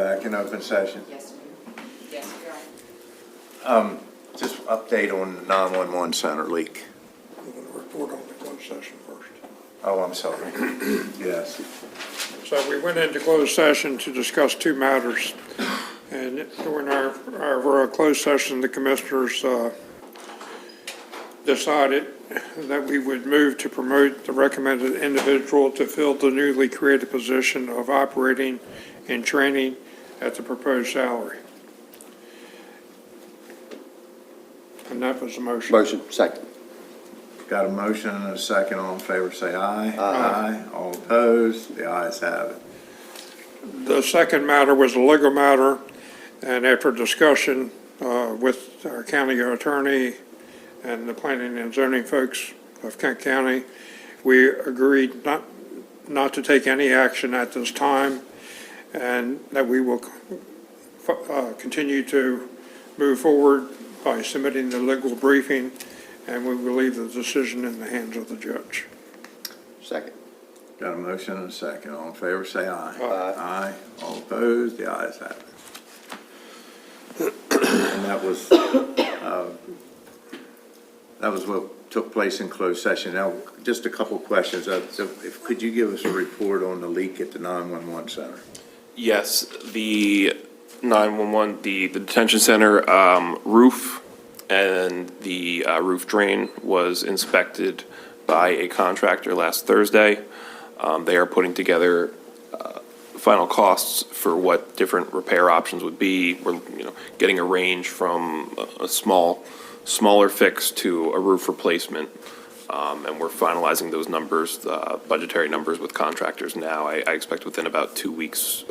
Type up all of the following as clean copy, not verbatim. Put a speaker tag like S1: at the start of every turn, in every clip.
S1: back in open session?
S2: Yes, yes, we are.
S1: Just update on the 911 center leak.
S3: We're going to report on the closed session first.
S1: Oh, I'm sorry. Yes.
S3: So we went into closed session to discuss two matters. And during our closed session, the commissioners decided that we would move to promote the recommended individual to fill the newly created position of operating and training at the proposed salary. And that was the motion.
S4: Motion, second.
S1: Got a motion and a second. All in favor, say aye. Aye. All opposed? The ayes have it.
S3: The second matter was a legal matter, and after discussion with our county attorney and the planning and zoning folks of Kent County, we agreed not to take any action at this time, and that we will continue to move forward by submitting the legal briefing, and we will leave the decision in the hands of the judge.
S4: Second.
S1: Got a motion and a second. All in favor, say aye.
S4: Aye.
S1: Aye. All opposed? The ayes have it. And that was what took place in closed session. Now, just a couple of questions. Could you give us a report on the leak at the 911 center?
S5: Yes, the 911, the detention center roof and the roof drain was inspected by a contractor last Thursday. They are putting together final costs for what different repair options would be. We're, getting a range from a smaller fix to a roof replacement. And we're finalizing those numbers, budgetary numbers with contractors now. I expect within about 2 weeks,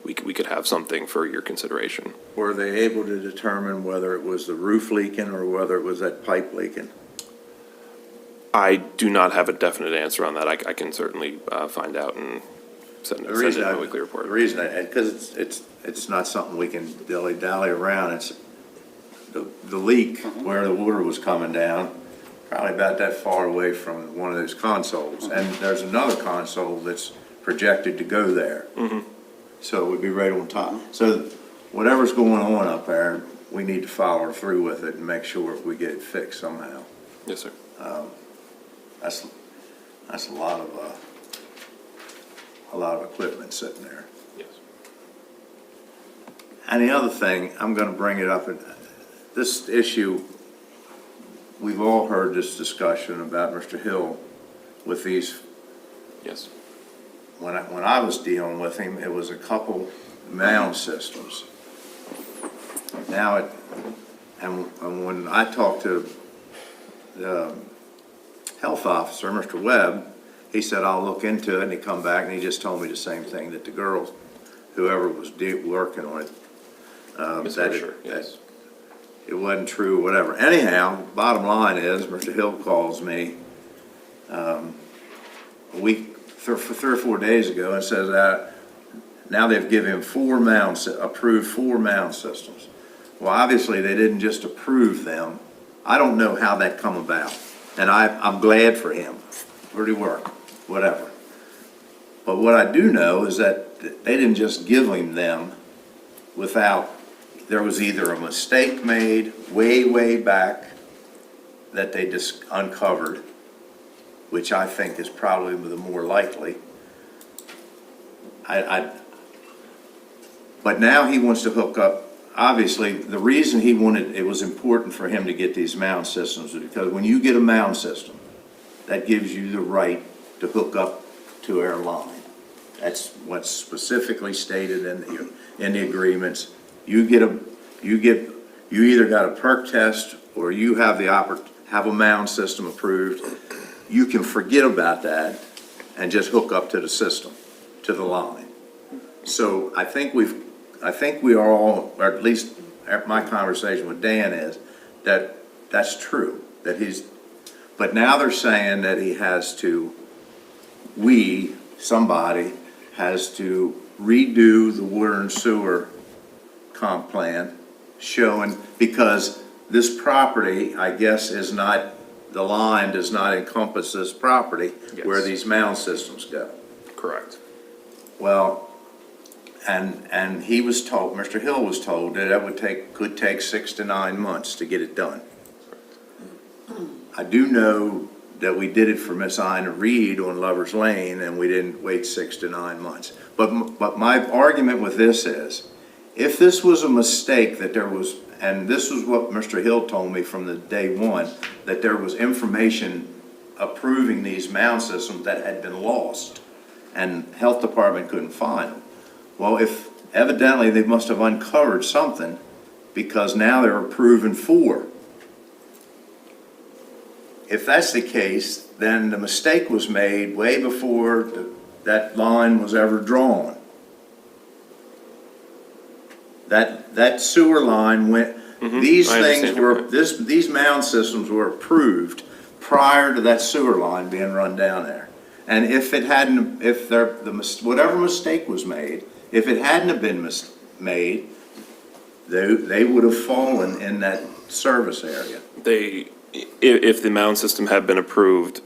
S5: we could have something for your consideration.
S1: Were they able to determine whether it was the roof leaking or whether it was that pipe leaking?
S5: I do not have a definite answer on that. I can certainly find out and send it in a weekly report.
S1: The reason, because it's not something we can dilly-dally around. It's the leak where the water was coming down, probably about that far away from one of those consoles. And there's another console that's projected to go there. So it would be right on top. So whatever's going on up there, we need to follow through with it and make sure we get it fixed somehow.
S5: Yes, sir.
S1: That's a lot of equipment sitting there.
S5: Yes.
S1: And the other thing, I'm going to bring it up, this issue, we've all heard this discussion about Mr. Hill with these.
S5: Yes.
S1: When I was dealing with him, it was a couple mound systems. Now and when I talked to the health officer, Mr. Webb, he said, I'll look into it, and he come back and he just told me the same thing, that the girls, whoever was working on it,
S5: Yes.
S1: it wasn't true, whatever. Anyhow, bottom line is, Mr. Hill calls me a week, 3 or 4 days ago, and says that now they've given him approved 4 mound systems. Well, obviously, they didn't just approve them. I don't know how that come about, and I'm glad for him. Where'd he work? Whatever. But what I do know is that they didn't just give him them without, there was either a mistake made way back that they just uncovered, which I think is probably the more likely. But now he wants to hook up. Obviously, the reason it was important for him to get these mound systems is because when you get a mound system, that gives you the right to hook up to our line. That's what's specifically stated in the agreements. You either got a perk test or you have have a mound system approved. You can forget about that and just hook up to the system, to the line. So I think we are all, or at least my conversation with Dan is that that's true, but now they're saying that somebody has to redo the water and sewer comp plan showing, because this property, I guess, the line does not encompass this property.
S5: Yes.
S1: Where these mound systems go.
S5: Correct.
S1: Well, And he was told, Mr. Hill was told that could take 6 to 9 months to get it done. I do know that we did it for Miss Ina Reed on Lover's Lane, and we didn't wait 6 to 9 months. But my argument with this is, if this was a mistake that there was, and this was what Mr. Hill told me from the day one, that there was information approving these mound systems that had been lost, and Health Department couldn't find them. Well, if evidently they must have uncovered something, because now they're approving 4. If that's the case, then the mistake was made way before that line was ever drawn. That sewer line went, these
S5: I
S1: things
S5: understand your
S1: were,
S5: point.
S1: these mound systems were approved prior to that sewer line being run down there. And if it hadn't, if whatever mistake was made, if it hadn't have been made, they would have fallen in that service area.
S5: If the mound system had been approved,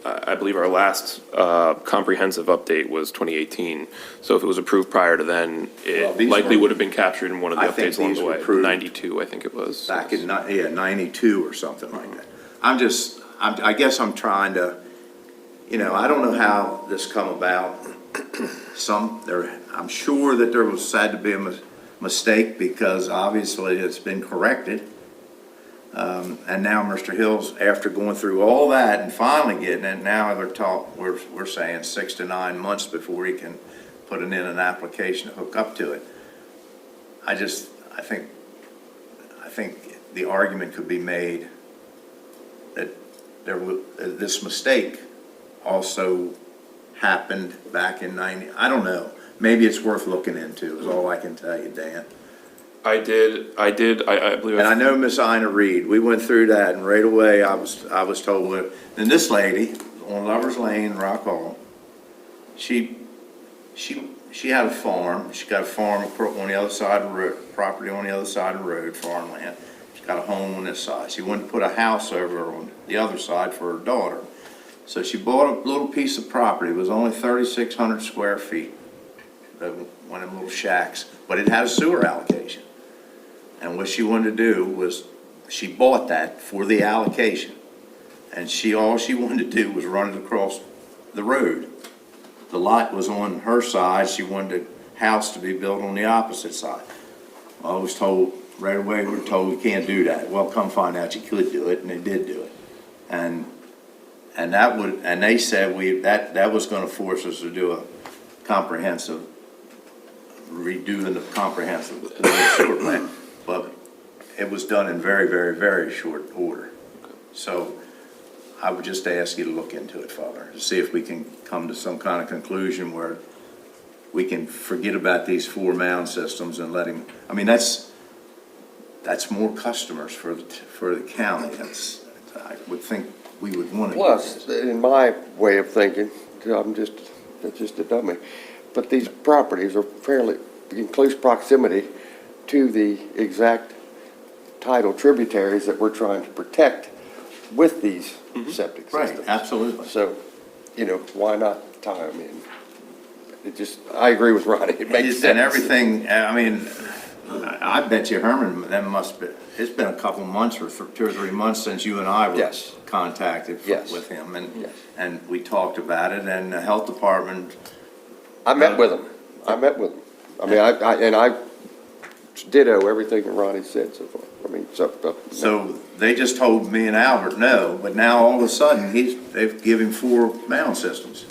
S5: I believe our last comprehensive update was 2018. So if it was approved prior to then,
S1: Well,
S5: it
S1: these
S5: likely
S1: were-
S5: would have been captured in one of the
S1: I think
S5: updates along
S1: these
S5: the
S1: were
S5: way.
S1: approved
S5: 92, I think it was.
S1: Back in, 92 or something like that. I guess I'm trying to, I don't know how this come about. I'm sure that there had to be a mistake, because obviously it's been corrected. And now Mr. Hill's, after going through all that and finally getting it, now we're saying 6 to 9 months before he can put in an application to hook up to it. I think the argument could be made that this mistake also happened back in 90, I don't know. Maybe it's worth looking into, is all I can tell you, Dan.
S5: I believe.
S1: And I know Miss Ina Reed, we went through that, and right away, I was told, and this lady on Lover's Lane, Rock Hall, she had a farm. She got a farm on the other side of the road, property on the other side of the road, farmland. She got a home on this side. She wanted to put a house over on the other side for her daughter. So she bought a little piece of property. It was only 3,600 square feet, one of them little shacks, but it had a sewer allocation. And what she wanted to do was, she bought that for the allocation. And all she wanted to do was run it across the road. The lot was on her side, she wanted the house to be built on the opposite side. I was told, right away, we were told we can't do that. Well, come find out you could do it, and they did do it. And they said that was gonna force us to do a comprehensive, redoing the comprehensive sewer plan. But it was done in very, very, very short order. So I would just ask you to look into it, Father, to see if we can come to some kind of conclusion where we can forget about these 4 mound systems and let him, I mean, that's more customers for the county. I would think we would want to.
S4: Plus, in my way of thinking, that's just a dummy, but these properties are fairly in close proximity to the exact tidal tributaries that we're trying to protect with these septic systems.
S1: Right, absolutely.
S4: So, why not tie them in? I agree with Ronnie, it makes sense.
S1: And everything, I mean, I bet you Herman, it's been a couple months or 2 or 3 months since you and I were
S4: Yes.
S1: contacted
S4: Yes.
S1: with him,
S4: Yes.
S1: and we talked about it, and the health department,
S4: I met with them. I mean, I ditto everything that Ronnie said so far. I mean,
S1: so they just told me and Albert no, but now all of a sudden, they've given 4 mound systems.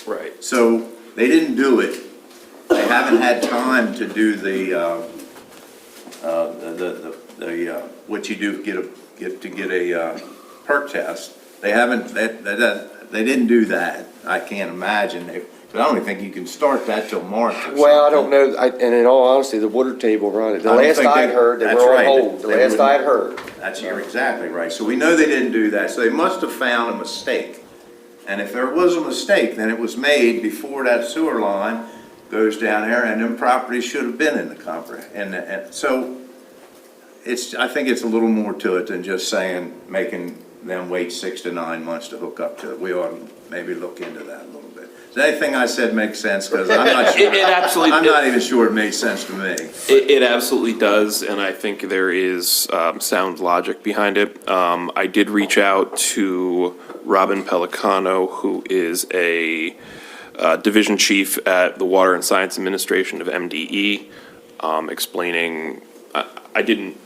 S5: Right.
S1: So they didn't do it. They haven't had time to do what you do to get a perk test. They haven't. They didn't do that. I can't imagine. But I don't even think you can start that till March. Or
S4: well, I
S1: something.
S4: don't know, and in all honesty, the water table, Ronnie, the
S1: I don't
S4: last
S1: think
S4: I'd heard, they
S1: that's
S4: were on
S1: right.
S4: hold. The
S1: They
S4: last
S1: wouldn't-
S4: I'd heard.
S1: You're exactly right. So we know they didn't do that. So they must have found a mistake. And if there was a mistake, then it was made before that sewer line goes down there, and them properties should have been in the and so I think it's a little more to it than just making them wait 6 to 9 months to hook up to it. We ought to maybe look into that a little bit. anything I said makes sense, because I'm not sure.
S5: It absolutely.
S1: I'm not even sure it made sense to me.
S5: It absolutely does, and I think there is sound logic behind it. I did reach out to Robin Pelicano, who is a division chief at the Water and Science Administration of MDE, explaining, I didn't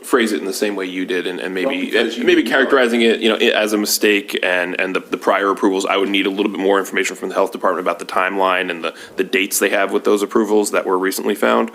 S5: phrase it in the same way you did, and
S1: Well,
S5: maybe
S1: because you
S5: maybe
S1: didn't know.
S5: characterizing it, as a mistake, and the prior approvals, I would need a little bit more information from the health department about the timeline and the dates they have with those approvals that were recently found.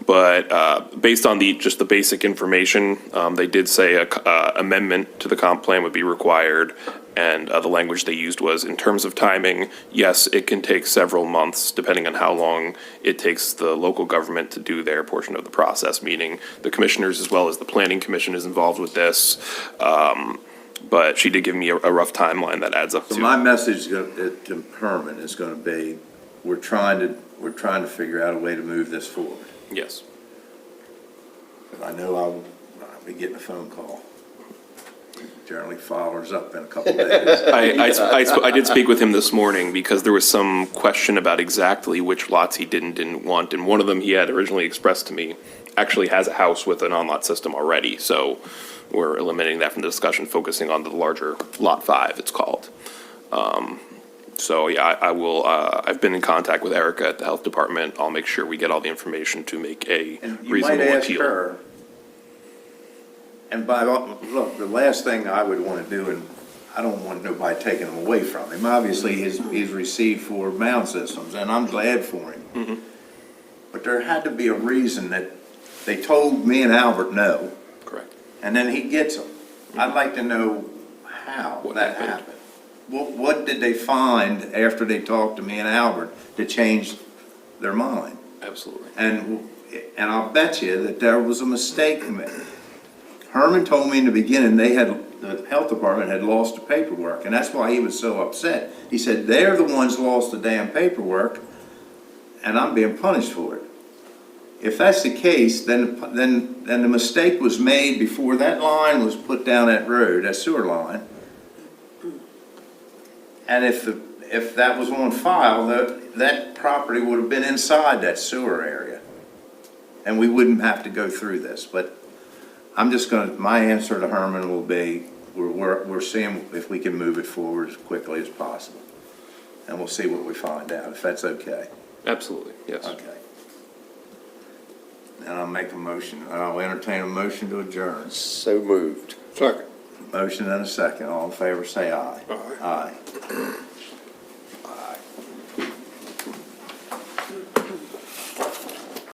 S5: But based on just the basic information, they did say a amendment to the comp plan would be required. And the language they used was, in terms of timing, yes, it can take several months, depending on how long it takes the local government to do their portion of the process, meaning the commissioners as well as the planning commission is involved with this. But she did give me a rough timeline that adds up
S1: So
S5: to.
S1: my message to Herman is gonna be, we're trying to figure out a way to move this forward.
S5: Yes.
S1: I know I'll be getting a phone call. Generally follows up in a couple of days.
S5: I did speak with him this morning because there was some question about exactly which lots he didn't want. And one of them he had originally expressed to me actually has a house with an on-lot system already. So we're eliminating that from the discussion, focusing on the larger Lot 5, it's called. So yeah, I will, I've been in contact with Erica at the health department. I'll make sure we get all the information to make a
S1: And you might
S5: reasonable
S1: ask
S5: appeal.
S1: her, and look, the last thing I would want to do, and I don't want nobody taking them away from him, obviously, he's received 4 mound systems, and I'm glad for him.
S5: Mm-hmm.
S1: But there had to be a reason that they told me and Albert no,
S5: Correct.
S1: and then he gets them. I'd like to know how
S5: What
S1: that
S5: happened.
S1: happened. What did they find after they talked to me and Albert to change their mind?
S5: Absolutely.
S1: And I'll bet you that there was a mistake made. Herman told me in the beginning, the health department had lost the paperwork, and that's why he was so upset. He said, they're the ones lost the damn paperwork, and I'm being punished for it. If that's the case, then the mistake was made before that line was put down that road, that sewer line. And if that was on file, that property would have been inside that sewer area. And we wouldn't have to go through this, but I'm just my answer to Herman will be, we're seeing if we can move it forward as quickly as possible. And we'll see what we find out, if that's okay.
S5: Absolutely, yes.
S1: Okay. And I'll entertain a motion to adjourn.
S4: So moved.
S3: Second.
S1: Motion and a second. All in favor, say aye.
S3: Aye.
S1: Aye. Aye.